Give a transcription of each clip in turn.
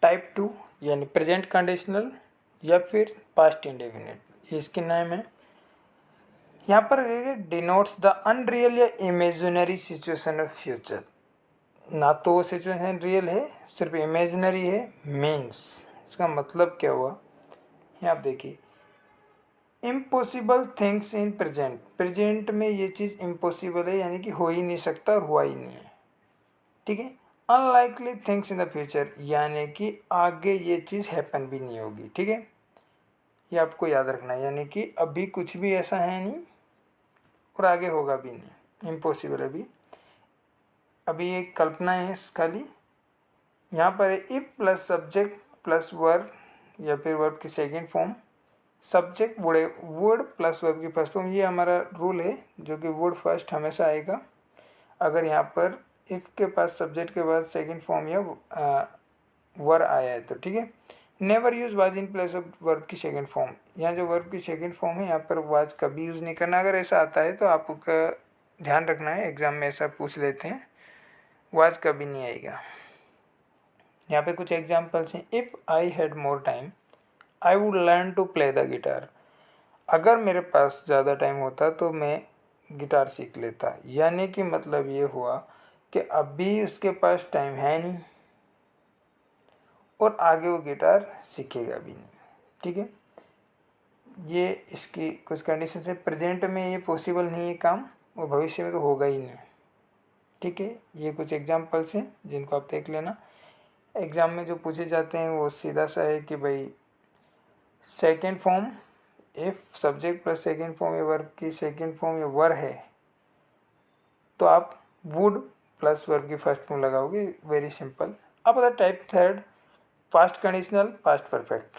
Type 2 यानी present conditional या फिर पास्ट इंडेफिनिट, ये इसके नाम है। यहाँ पर डिनोट्स द अनरियल या इमेजिनरी सिचुएशन ऑफ फ्यूचर, ना तो वो सिचुएशन रियल है, सिर्फ इमेजिनरी है। मीन्स इसका मतलब क्या हुआ, यहाँ आप देखिए, impossible things in present, present में ये चीज़ इम्पॉसिबल है यानी कि हो ही नहीं सकता और हुआ ही नहीं है, ठीक है। Unlikely things in the future यानी कि आगे ये चीज़ हैपन भी नहीं होगी, ठीक है। ये आपको याद रखना है, यानी कि अभी कुछ भी ऐसा है नहीं और आगे होगा भी नहीं, इम्पॉसिबल अभी अभी एक कल्पना है खाली। यहाँ पर है if plus subject plus verb या फिर वर्ब की second form, subject would plus verb की फर्स्ट फॉर्म, ये हमारा रूल है जो कि वुड फर्स्ट हमेशा आएगा अगर यहाँ पर इफ़ के पास सब्जेक्ट के बाद सेकंड फॉर्म या वर आया है तो, ठीक है। Never use was in place of verb की सेकंड फॉर्म, यहाँ जो वर्ब की सेकंड फॉर्म है यहाँ पर वाज कभी यूज़ नहीं करना। अगर ऐसा आता है तो आपका ध्यान रखना है, एग्ज़ाम में ऐसा पूछ लेते हैं, वाज कभी नहीं आएगा। यहाँ पे कुछ एग्जाम्पल्स हैं। If I had more time I would learn to play the guitar, अगर मेरे पास ज़्यादा टाइम होता तो मैं गिटार सीख लेता, यानी कि मतलब ये हुआ कि अभी उसके पास टाइम है नहीं और आगे वो गिटार सीखेगा भी नहीं, ठीक है। ये इसकी कुछ कंडीशन है। प्रेजेंट में ये पॉसिबल नहीं है काम, और भविष्य में तो होगा ही नहीं, ठीक है। ये कुछ एग्जाम्पल्स हैं जिनको आप देख लेना। एग्ज़ाम में जो पूछे जाते हैं वो सीधा सा है कि भाई second form if subject plus second form या वर्ब की सेकेंड फॉर्म या वर है तो आप वुड प्लस वर्ब की फर्स्ट फॉर्म लगाओगे, वेरी सिंपल। अब अगर type third, past conditional past perfect.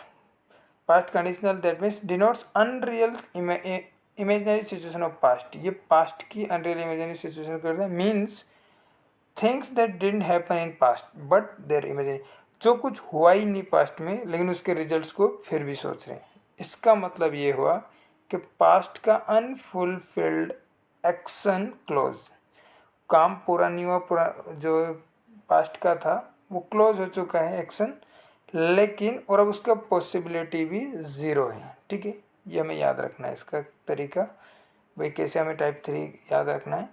Past conditional that means denotes unreal imaginary situation of past, ये पास्ट की अनरियल इमेजिनरी सिचुएशन करते हैं। Means things that didn't happen in past but they're imaginary, जो कुछ हुआ ही नहीं पास्ट में लेकिन उसके रिजल्ट्स को फिर भी सोच रहे हैं। इसका मतलब ये हुआ कि पास्ट का अनफुलफिल्ड एक्शन क्लोज, काम पूरा नहीं हुआ, पूरा जो पास्ट का था वो क्लोज हो चुका है एक्शन, लेकिन और अब उसका पॉसिबिलिटी भी ज़ीरो है, ठीक है। ये हमें याद रखना है इसका तरीका। भाई कैसे हमें टाइप 3 याद रखना है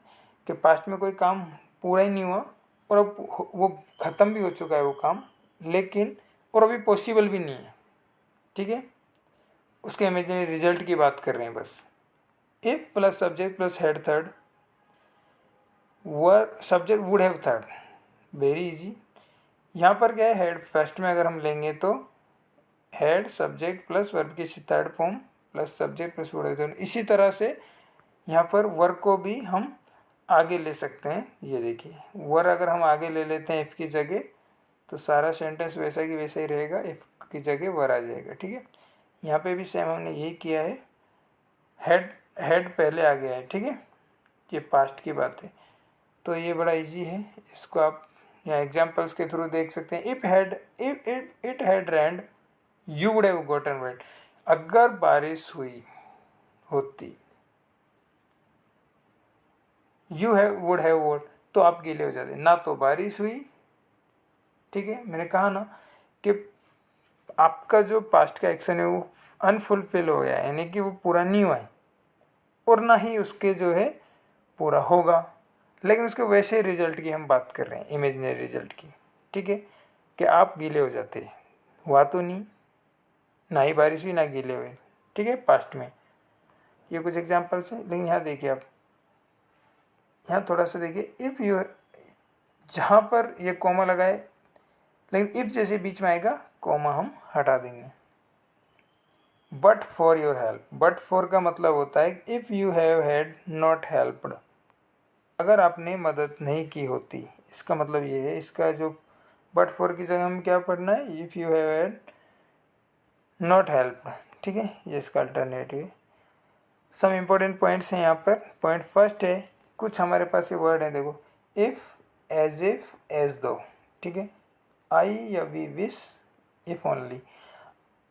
कि पास्ट में कोई काम पूरा ही नहीं हुआ और अब वो ख़त्म भी हो चुका है वो काम, लेकिन और अभी पॉसिबल भी नहीं है, ठीक है। उसके इमेजिनरी रिजल्ट की बात कर रहे हैं बस। If plus subject plus head third, were subject would have third, very easy. यहाँ पर क्या है, हेड फर्स्ट में अगर हम लेंगे तो हेड सब्जेक्ट प्लस वर्ब की third form plus subject plus would have third. इसी तरह से यहाँ पर वर्ब को भी हम आगे ले सकते हैं। ये देखिए वर अगर हम आगे ले लेते हैं इफ़ की जगह तो सारा सेंटेंस वैसा की वैसा ही रहेगा, इफ़ की जगह वर आ जाएगा, ठीक है। यहाँ पे भी सेम हमने यही किया है, हेड हेड पहले आ गया है, ठीक है। ये पास्ट की बात है तो ये बड़ा इजी है, इसको आप यहाँ एग्जाम्पल्स के थ्रू देख सकते हैं। If it had rained you would have gotten wet, अगर बारिश हुई होती you have would have wet तो आप गीले हो जाते, ना तो बारिश हुई, ठीक है। मैंने कहा ना कि आपका जो पास्ट का एक्शन है वो अनफुलफिल हो गया यानी कि वो पूरा नहीं हुआ है और ना ही उसके जो है पूरा होगा, लेकिन उसके वैसे रिजल्ट की हम बात कर रहे हैं, इमेजिनरी रिजल्ट की, ठीक है। कि आप गीले हो जाते, हुआ तो नहीं, ना ही बारिश हुई ना गीले हुए, ठीक है, पास्ट में। ये कुछ एग्जांपल्स हैं, लेकिन यहाँ देखिए आप, यहाँ थोड़ा सा देखिए, इफ़ यू, जहाँ पर ये कॉमा लगाए लेकिन इफ़ जैसे बीच में आएगा कॉमा हम हटा देंगे। But for your help, but for का मतलब होता है if you have had not helped, अगर आपने मदद नहीं की होती, इसका मतलब ये है। इसका जो बट फॉर की जगह हम क्या पढ़ना है, if you have had not helped, ठीक है, ये इसका अल्टरनेटिव है। सम इम्पोर्टेंट पॉइंट्स हैं यहाँ पर। पॉइंट फर्स्ट है, कुछ हमारे पास ये वर्ड है, देखो, इफ़, एज इफ, एज दो, ठीक है, आई या वी विश, इफ ओनली,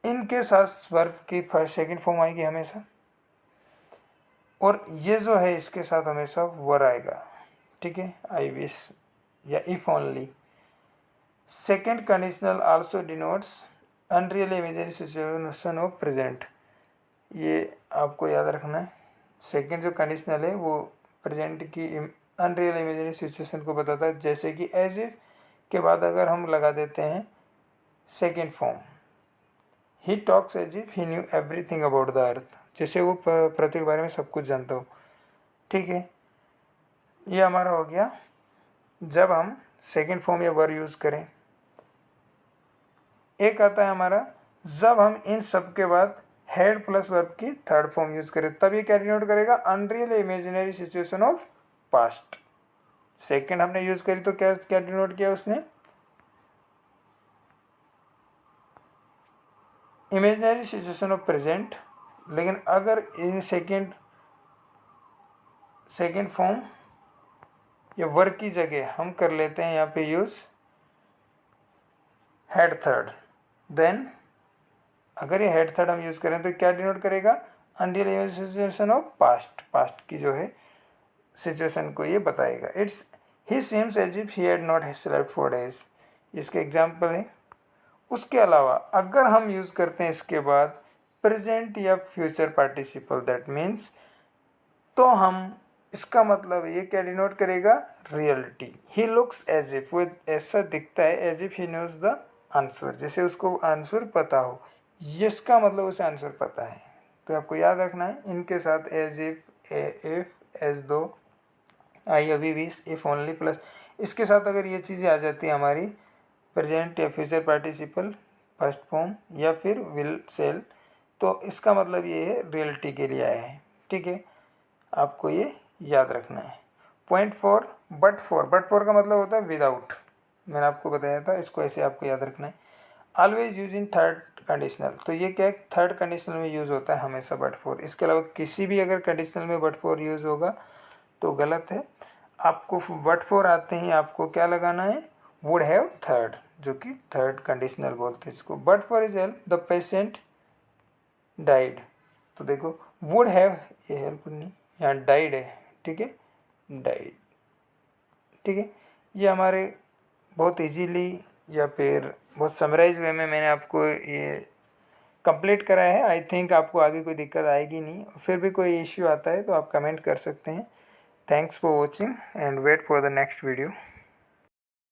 इनके साथ वर्ब की फर्स्ट सेकंड फॉर्म आएगी हमेशा, और ये जो है इसके साथ हमेशा वर आएगा, ठीक है, आई विश या if only. Second conditional also denotes unreal imaginary situation of present, ये आपको याद रखना है। सेकेंड जो कंडीशनल है वो प्रेजेंट की अनरियल इमेजिनरी सिचुएशन को बताता है, जैसे कि एज इफ के बाद अगर हम लगा देते हैं second form, he talks as if he knew everything about the earth, जैसे वो पृथ्वी के बारे में सब कुछ जानता हो। ठीक है, ये हमारा हो गया जब हम सेकेंड फॉर्म या वर्ब यूज़ करें। एक आता है हमारा जब हम इन सब के बाद हेड प्लस वर्ब की थर्ड फॉर्म यूज़ करें, तब ये क्या डिनोट करेगा, unreal imaginary situation of past. Second हमने यूज़ करी तो क्या क्या डिनोट किया उसने, इमेजिनरी सिचुएशन ऑफ प्रेजेंट। लेकिन अगर इन सेकेंड फॉर्म या वर्ब की जगह हम कर लेते हैं यहाँ पे यूज़ हेड थर्ड, देन अगर ये हेड थर्ड हम यूज़ करें तो क्या डिनोट करेगा, unreal imaginary situation of past, past की जो है सिचुएशन को ये बताएगा। It's he seems as if he had not slept for days, इसके एग्जाम्पल है। उसके अलावा अगर हम यूज़ करते हैं इसके बाद प्रेजेंट या फ्यूचर पार्टिसिपल, दैट मीन्स, तो हम इसका मतलब ये क्या डिनोट करेगा, reality. He looks as if, वो ऐसा दिखता है as if he knows the answer, जैसे उसको आंसर पता हो, इसका मतलब उसे आंसर पता है। तो आपको याद रखना है इनके साथ एज इफ, इफ, एज दो, आई, अभी, विश, इफ ओनली प्लस, इसके साथ अगर ये चीज़ें आ जाती है हमारी प्रेजेंट या फ्यूचर पार्टिसिपल फर्स्ट फॉर्म या फिर विल, सेल, तो इसका मतलब ये है रियलिटी के लिए आया है। ठीक है, आपको ये याद रखना है। पॉइंट 4, बट फॉर का मतलब होता है विदाउट, मैंने आपको बताया था, इसको ऐसे आपको याद रखना है। Always use in third conditional, तो ये क्या है, थर्ड कंडीशनल में यूज़ होता है हमेशा बट फॉर। इसके अलावा किसी भी अगर कंडीशनल में बट फॉर यूज़ होगा तो गलत है। आपको बट फॉर आते ही आपको क्या लगाना है, वुड हैव थर्ड, जो कि थर्ड कंडीशनल बोलते हैं इसको। But for is help the patient died, तो देखो वुड हैव, ये हेल्प नहीं, यहाँ डाइड है। ठीक है, डाइड। ठीक है, ये हमारे बहुत इजीली या फिर बहुत समराइज वे में मैंने आपको ये कंप्लीट करा है। आई थिंक आपको आगे कोई दिक्कत आएगी नहीं, फिर भी कोई इश्यू आता है तो आप कमेंट कर सकते हैं। Thanks for watching and wait for the next video.